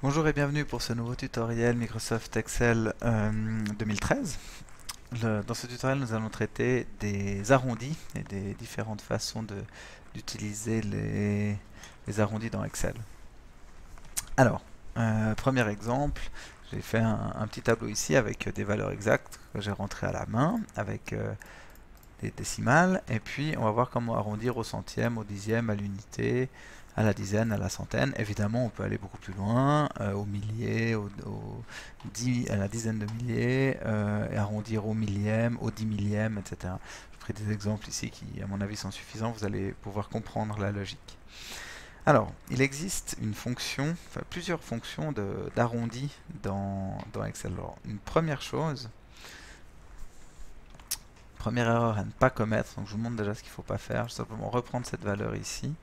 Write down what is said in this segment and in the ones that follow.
Bonjour et bienvenue pour ce nouveau tutoriel Microsoft Excel 2013. Dans ce tutoriel, nous allons traiter des arrondis et des différentes façons d'utiliser les arrondis dans Excel. Alors, premier exemple, j'ai fait un petit tableau ici avec des valeurs exactes que j'ai rentrées à la main, avec des décimales, et puis on va voir comment arrondir au centième, au dixième, à l'unité, à la dizaine, à la centaine. Évidemment, on peut aller beaucoup plus loin, au millier, à la dizaine de milliers, et arrondir au millième, au 10 millième, etc. J'ai pris des exemples ici qui, à mon avis, sont suffisants. Vous allez pouvoir comprendre la logique. Alors, il existe une fonction, enfin plusieurs fonctions d'arrondi dans Excel. Alors, une première chose, première erreur à ne pas commettre, donc je vous montre déjà ce qu'il ne faut pas faire. Je vais simplement reprendre cette valeur ici.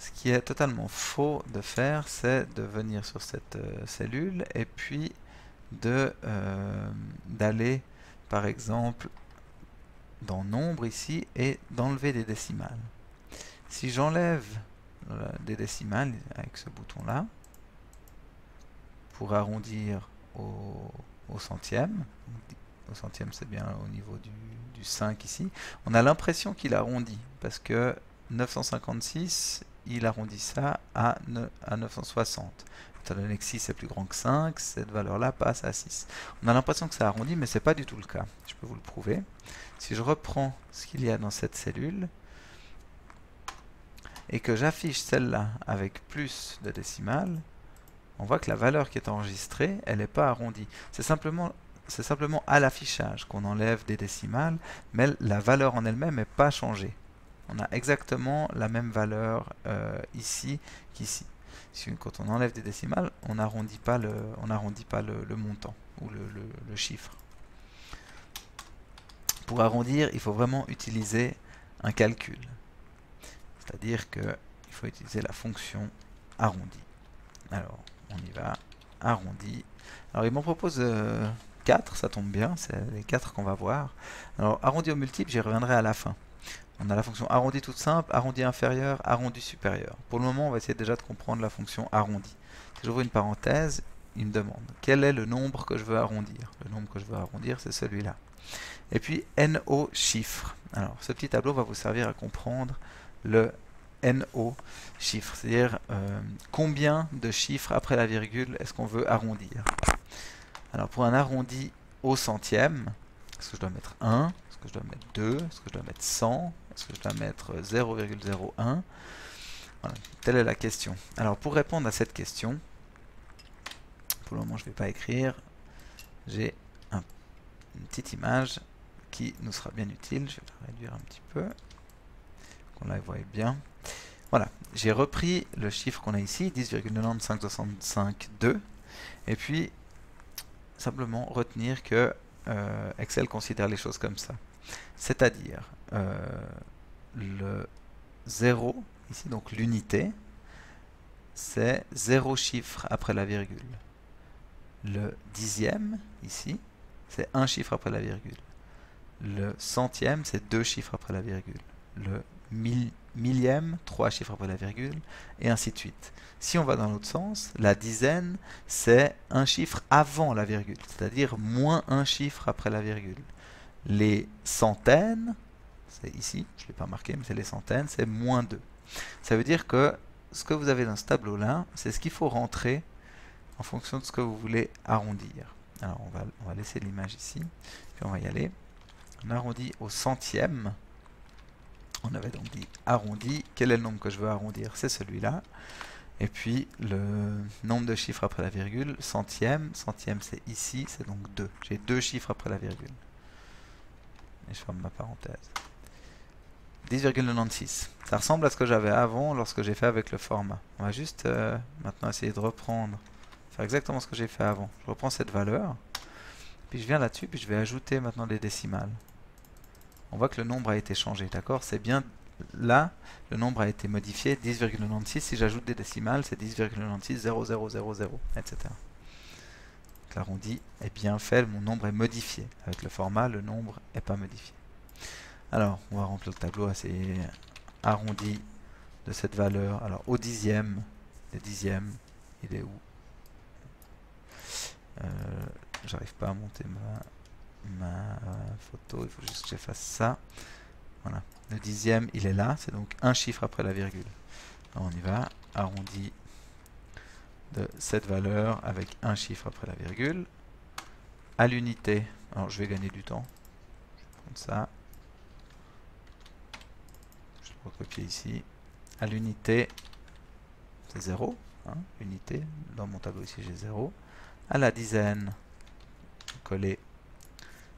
Ce qui est totalement faux de faire, c'est de venir sur cette cellule et puis d'aller, par exemple, dans nombre ici et d'enlever des décimales. Si j'enlève des décimales avec ce bouton-là, pour arrondir au centième, au centième c'est bien au niveau du 5 ici, on a l'impression qu'il arrondit, parce que 956, il arrondit ça à 960. Étant donné que 6 est plus grand que 5, cette valeur-là passe à 6. On a l'impression que ça arrondit, mais ce n'est pas du tout le cas. Je peux vous le prouver. Si je reprends ce qu'il y a dans cette cellule, et que j'affiche celle-là avec plus de décimales, on voit que la valeur qui est enregistrée, elle n'est pas arrondie. C'est simplement à l'affichage qu'on enlève des décimales, mais la valeur en elle-même n'est pas changée. On a exactement la même valeur ici qu'ici. Quand on enlève des décimales, on n'arrondit pas le montant ou le chiffre. Pour arrondir, il faut vraiment utiliser un calcul. C'est-à-dire qu'il faut utiliser la fonction arrondi. Alors, on y va, arrondi. Alors, il m'en propose 4, ça tombe bien, c'est les 4 qu'on va voir. Alors, arrondi au multiple, j'y reviendrai à la fin. On a la fonction arrondi toute simple, arrondi inférieur, arrondi supérieur. Pour le moment, on va essayer déjà de comprendre la fonction arrondi. Si j'ouvre une parenthèse, il me demande quel est le nombre que je veux arrondir. Le nombre que je veux arrondir, c'est celui-là. Et puis, NO chiffre. Alors, ce petit tableau va vous servir à comprendre le NO chiffre, c'est-à-dire combien de chiffres après la virgule est-ce qu'on veut arrondir. Alors pour un arrondi au centième, est-ce que je dois mettre 1, est-ce que je dois mettre 2, est-ce que je dois mettre 100, est-ce que je dois mettre 0,01? Voilà, telle est la question. Alors pour répondre à cette question, pour le moment je ne vais pas écrire, j'ai une petite image qui nous sera bien utile. Je vais la réduire un petit peu, qu'on la voie bien. Voilà, j'ai repris le chiffre qu'on a ici, 10,95652, et puis simplement retenir que Excel considère les choses comme ça. C'est-à-dire le 0, ici donc l'unité, c'est 0 chiffre après la virgule. Le dixième, ici, c'est 1 chiffre après la virgule. Le centième, c'est 2 chiffres après la virgule. Le millième, 3 chiffres après la virgule, et ainsi de suite. Si on va dans l'autre sens, la dizaine, c'est un chiffre avant la virgule, c'est-à-dire moins un chiffre après la virgule. Les centaines, c'est ici, je ne l'ai pas marqué, mais c'est les centaines, c'est moins 2. Ça veut dire que ce que vous avez dans ce tableau-là, c'est ce qu'il faut rentrer en fonction de ce que vous voulez arrondir. Alors on va laisser l'image ici, puis on va y aller. On arrondit au centième. On avait donc dit arrondi. Quel est le nombre que je veux arrondir? C'est celui-là. Et puis le nombre de chiffres après la virgule, centième. Centième c'est ici, c'est donc 2. J'ai 2 chiffres après la virgule. Et je ferme ma parenthèse. 10,96. Ça ressemble à ce que j'avais avant lorsque j'ai fait avec le format. On va juste maintenant essayer de reprendre, faire exactement ce que j'ai fait avant. Je reprends cette valeur, puis je viens là-dessus, puis je vais ajouter maintenant les décimales. On voit que le nombre a été changé, d'accord? C'est bien là, le nombre a été modifié, 10,96. Si j'ajoute des décimales, c'est 10,960000, etc. L'arrondi est bien fait, mon nombre est modifié. Avec le format, le nombre n'est pas modifié. Alors, on va remplir le tableau assez arrondi de cette valeur. Alors, au dixième, le dixième, il est où? j'arrive pas à monter ma photo, il faut juste que j'efface ça. Voilà, le dixième il est là, c'est donc un chiffre après la virgule. Alors on y va, arrondi de cette valeur avec un chiffre après la virgule. À l'unité, alors je vais gagner du temps, je vais prendre ça, je vais recopier ici. À l'unité, c'est 0, hein, unité, dans mon tableau ici j'ai 0. À la dizaine, coller,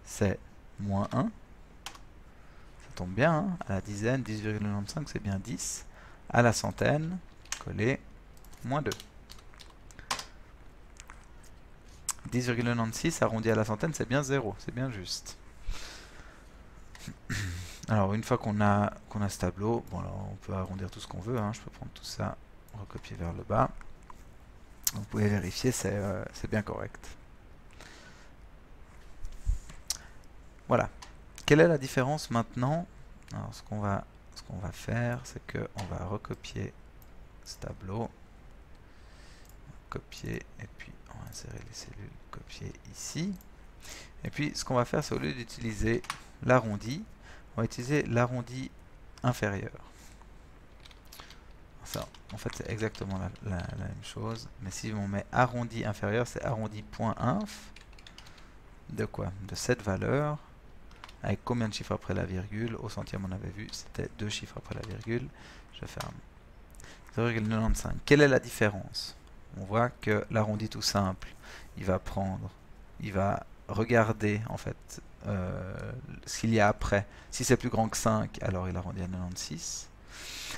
c'est moins 1. Ça tombe bien, hein, à la dizaine, 10,95 c'est bien 10. À la centaine, coller, moins 2. 10,96 arrondi à la centaine, c'est bien 0, c'est bien juste. Alors une fois qu'on a ce tableau, bon alors on peut arrondir tout ce qu'on veut, hein, je peux prendre tout ça, recopier vers le bas. Vous pouvez vérifier, c'est bien correct. Voilà. Quelle est la différence maintenant? Alors ce qu'on va faire, c'est qu'on va recopier ce tableau, copier, et puis on va insérer les cellules, copier ici. Et puis ce qu'on va faire, c'est au lieu d'utiliser l'arrondi, on va utiliser l'arrondi inférieur. Ça, en fait, c'est exactement la même chose, mais si on met arrondi inférieur, c'est arrondi point inf de quoi? De cette valeur. Avec combien de chiffres après la virgule? Au centième, on avait vu, c'était 2 chiffres après la virgule. Je ferme. 0,95. Quelle est la différence? On voit que l'arrondi tout simple, il va regarder en fait ce qu'il y a après. Si c'est plus grand que 5, alors il arrondit à 96.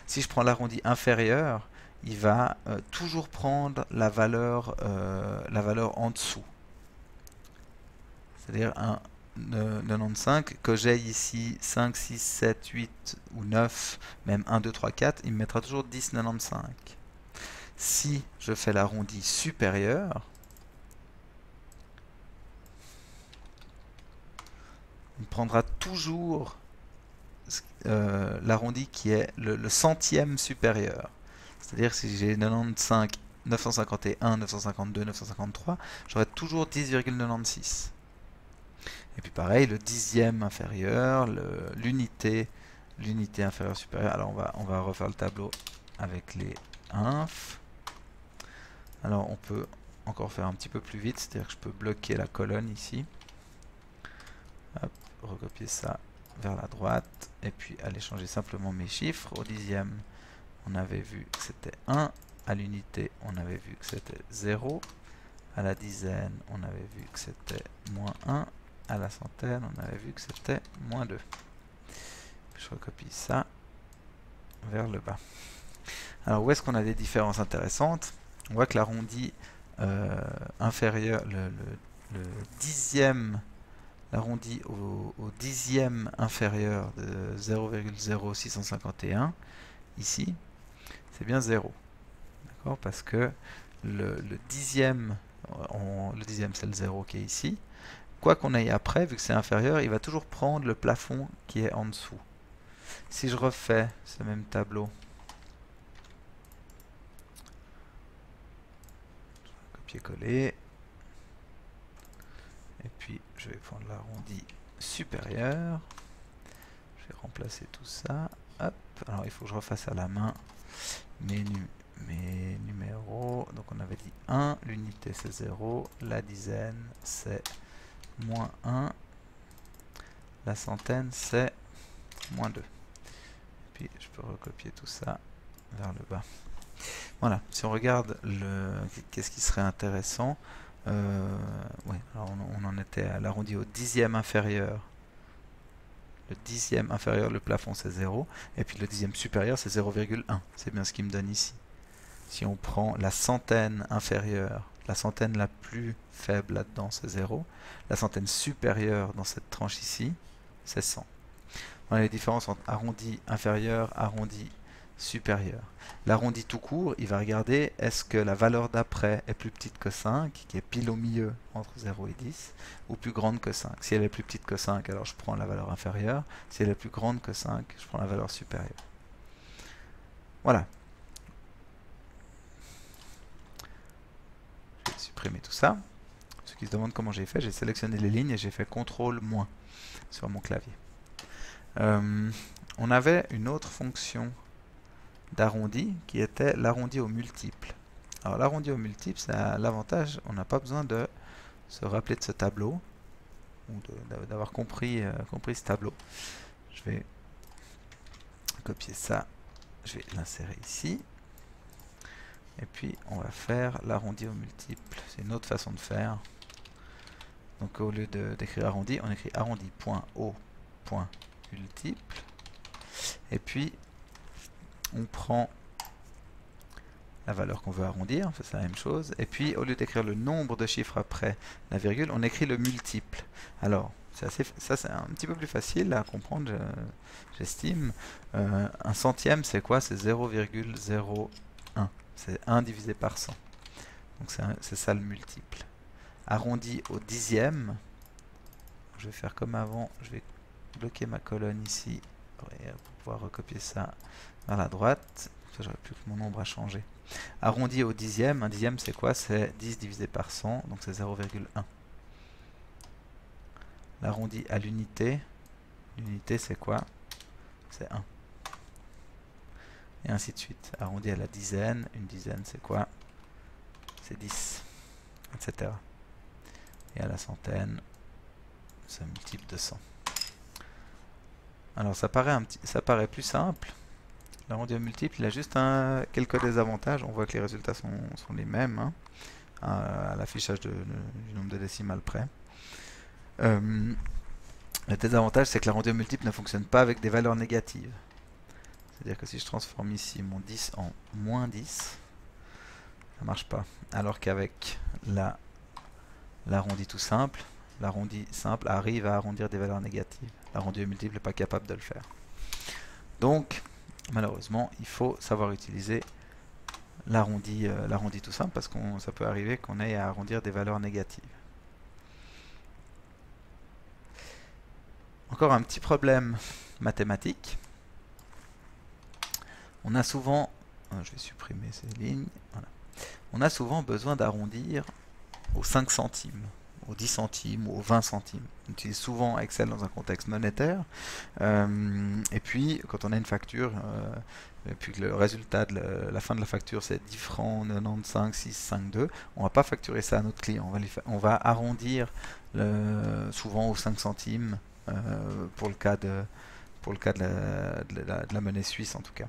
Si je prends l'arrondi inférieur, il va toujours prendre la valeur en dessous. C'est-à-dire un 95, que j'ai ici 5, 6, 7, 8 ou 9, même 1, 2, 3, 4, il me mettra toujours 10,95. Si je fais l'arrondi supérieur, il prendra toujours l'arrondi qui est le centième supérieur. C'est-à-dire si j'ai 95, 951, 952, 953, j'aurai toujours 10,96. Et puis pareil, le dixième inférieur, l'unité inférieure supérieure. Alors on va refaire le tableau avec les inf. Alors on peut encore faire un petit peu plus vite, c'est-à-dire que je peux bloquer la colonne ici. Hop, recopier ça vers la droite et puis aller changer simplement mes chiffres. Au dixième, on avait vu que c'était 1. À l'unité, on avait vu que c'était 0. À la dizaine, on avait vu que c'était moins 1. À la centaine, on avait vu que c'était moins 2. Je recopie ça vers le bas. Alors, où est-ce qu'on a des différences intéressantes? On voit que l'arrondi inférieur, le dixième, l'arrondi au dixième inférieur de 0,0651, ici, c'est bien 0. D'accord? Parce que le dixième, le dixième c'est le 0 qui est ici. Quoi qu'on aille après, vu que c'est inférieur, il va toujours prendre le plafond qui est en dessous. Si je refais ce même tableau, copier-coller, et puis je vais prendre l'arrondi supérieur, je vais remplacer tout ça, hop, alors il faut que je refasse à la main mes numéros, donc on avait dit 1, l'unité c'est 0, la dizaine c'est moins 1, la centaine c'est moins 2. Et puis je peux recopier tout ça vers le bas. Voilà, si on regarde qu'est-ce qui serait intéressant, ouais, alors on en était à l'arrondi au dixième inférieur. Le dixième inférieur, le plafond c'est 0, et puis le dixième supérieur c'est 0,1. C'est bien ce qui me donne ici. Si on prend la centaine inférieure, la centaine la plus faible là-dedans c'est 0, la centaine supérieure dans cette tranche ici, c'est 100. Voilà les différences entre arrondi inférieur, arrondi supérieur. L'arrondi tout court, il va regarder est-ce que la valeur d'après est plus petite que 5, qui est pile au milieu entre 0 et 10, ou plus grande que 5. Si elle est plus petite que 5, alors je prends la valeur inférieure. Si elle est plus grande que 5, je prends la valeur supérieure. Voilà. Je vais supprimer tout ça. ceux qui se demandent comment j'ai fait, j'ai sélectionné les lignes et j'ai fait CTRL- sur mon clavier. On avait une autre fonction d'arrondi qui était l'arrondi au multiple. Alors l'arrondi au multiple, ça a l'avantage, on n'a pas besoin de se rappeler de ce tableau, ou d'avoir compris ce tableau. Je vais copier ça, je vais l'insérer ici. Et puis on va faire l'arrondi au multiple. C'est une autre façon de faire. Donc au lieu d'écrire arrondi, on écrit arrondi.au.multiple. Et puis on prend la valeur qu'on veut arrondir, on fait la même chose. Et puis au lieu d'écrire le nombre de chiffres après la virgule, on écrit le multiple. Alors ça c'est un petit peu plus facile à comprendre, j'estime. Un centième c'est quoi? C'est 0,01. C'est 1 divisé par 100. Donc c'est ça le multiple. Arrondi au dixième. Je vais faire comme avant. Je vais bloquer ma colonne ici pour pouvoir recopier ça vers la droite. J'aurais plus que mon nombre à changer. Arrondi au dixième. Un dixième c'est quoi? C'est 10 divisé par 100. Donc c'est 0,1. L'arrondi à l'unité. L'unité c'est quoi? C'est 1. Et ainsi de suite. Arrondi à la dizaine. Une dizaine c'est quoi? C'est 10. Etc. Et à la centaine, c'est un multiple de 100. Alors ça paraît plus simple. L'arrondi au multiple, il a juste quelques désavantages. On voit que les résultats sont les mêmes, hein, à l'affichage du nombre de décimales près. Le désavantage, c'est que l'arrondi au multiple ne fonctionne pas avec des valeurs négatives. C'est-à-dire que si je transforme ici mon 10 en moins 10, ça ne marche pas. Alors qu'avec l'arrondi tout simple, l'arrondi simple arrive à arrondir des valeurs négatives. L'arrondi au multiple n'est pas capable de le faire. Donc, malheureusement, il faut savoir utiliser l'arrondi tout simple parce que ça peut arriver qu'on ait à arrondir des valeurs négatives. Encore un petit problème mathématique. On a souvent, je vais supprimer ces lignes, voilà. On a souvent besoin d'arrondir aux 5 centimes, aux 10 centimes ou aux 20 centimes. On utilise souvent Excel dans un contexte monétaire. Et puis, quand on a une facture, et puis que le résultat de la fin de la facture c'est 10 francs 95 6 5 2, on ne va pas facturer ça à notre client. On va arrondir souvent aux 5 centimes pour le cas de la monnaie suisse en tout cas.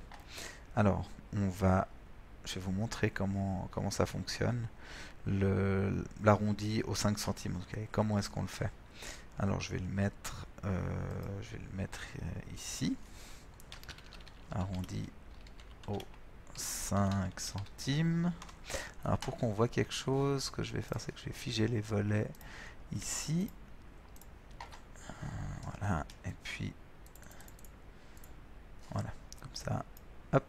Alors, je vais vous montrer comment ça fonctionne. L'arrondi aux 5 centimes. Okay. Comment est-ce qu'on le fait? Alors je vais le mettre, ici. Arrondi aux 5 centimes. Alors pour qu'on voit quelque chose, ce que je vais faire, c'est que je vais figer les volets ici. Voilà. Et puis voilà, comme ça. Hop.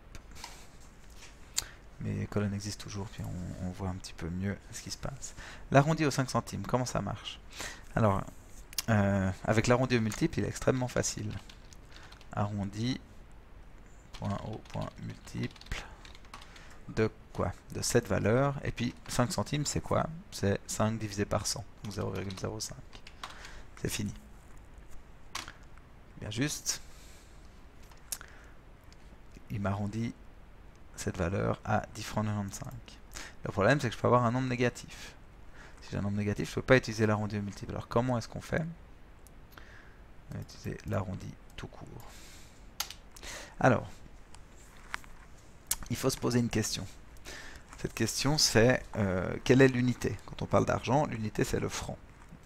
Mes colonnes existent toujours, puis on voit un petit peu mieux ce qui se passe. L'arrondi aux 5 centimes, comment ça marche? Alors, avec l'arrondi au multiple, il est extrêmement facile. Arrondi, point au point multiple, de quoi? De cette valeur, et puis 5 centimes, c'est quoi? C'est 5 divisé par 100, donc 0,05. C'est fini. Bien juste, il m'arrondit cette valeur à 10 francs 95. Le problème, c'est que je peux avoir un nombre négatif. Si j'ai un nombre négatif, je ne peux pas utiliser l'arrondi au multiple. Alors comment est-ce qu'on fait? On va utiliser l'arrondi tout court. Alors, il faut se poser une question. Cette question, c'est quelle est l'unité? Quand on parle d'argent, l'unité, c'est le franc.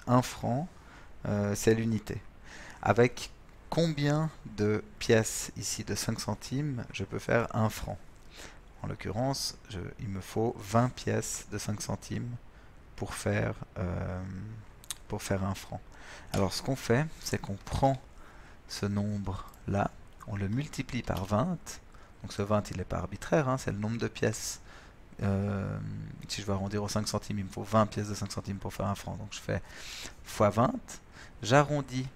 Un franc, c'est l'unité. Avec combien de pièces ici de 5 centimes je peux faire un franc? En l'occurrence, il me faut 20 pièces de 5 centimes pour faire un franc. Alors ce qu'on fait, c'est qu'on prend ce nombre-là, on le multiplie par 20. Donc ce 20, il n'est pas arbitraire, hein, c'est le nombre de pièces. Si je veux arrondir aux 5 centimes, il me faut 20 pièces de 5 centimes pour faire un franc. Donc je fais fois 20, j'arrondis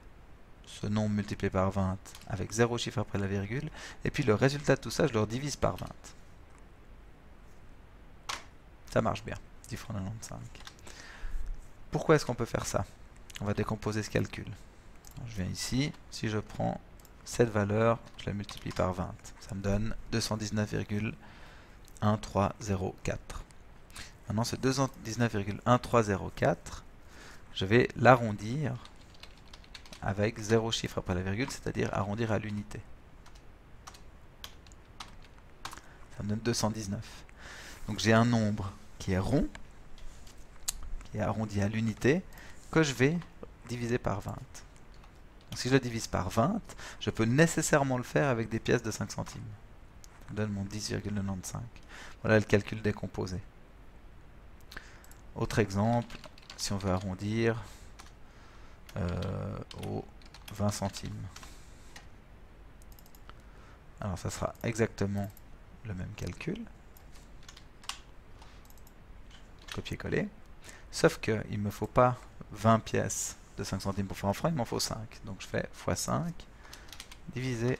ce nombre multiplié par 20 avec 0 chiffre après la virgule, et puis le résultat de tout ça, je le divise par 20. Ça marche bien, 10 francs 95. Pourquoi est-ce qu'on peut faire ça? On va décomposer ce calcul. Alors, je viens ici, si je prends cette valeur, je la multiplie par 20. Ça me donne 219,1304. Maintenant, ce 219,1304, je vais l'arrondir avec 0 chiffre après la virgule, c'est-à-dire arrondir à l'unité. Ça me donne 219. Donc j'ai un nombre qui est rond, qui est arrondi à l'unité, que je vais diviser par 20. Donc, si je le divise par 20, je peux nécessairement le faire avec des pièces de 5 centimes. Ça me donne mon 10,95. Voilà le calcul décomposé. Autre exemple, si on veut arrondir aux 20 centimes. Alors ça sera exactement le même calcul. Copier-coller. Sauf qu'il ne me faut pas 20 pièces de 5 centimes pour faire un franc, il m'en faut 5. Donc je fais x 5 divisé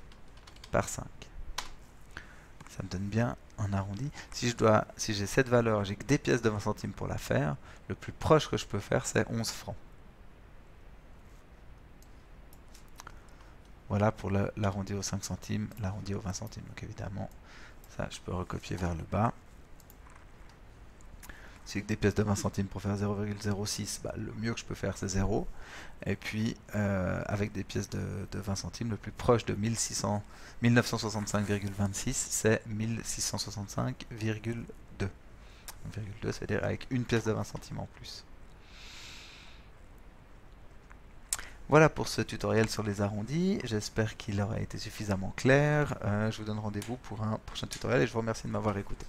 par 5. Ça me donne bien un arrondi. Si j'ai cette valeur, j'ai que des pièces de 20 centimes pour la faire, le plus proche que je peux faire, c'est 11 francs. Voilà pour l'arrondi aux 5 centimes, l'arrondi aux 20 centimes. Donc évidemment, ça je peux recopier vers le bas. Si j'ai que des pièces de 20 centimes pour faire 0,06, bah, le mieux que je peux faire c'est 0. Et puis avec des pièces de 20 centimes, le plus proche de 1965,26, c'est 1665,2. 2, c'est-à-dire avec une pièce de 20 centimes en plus. Voilà pour ce tutoriel sur les arrondis. J'espère qu'il aura été suffisamment clair. Je vous donne rendez-vous pour un prochain tutoriel et je vous remercie de m'avoir écouté.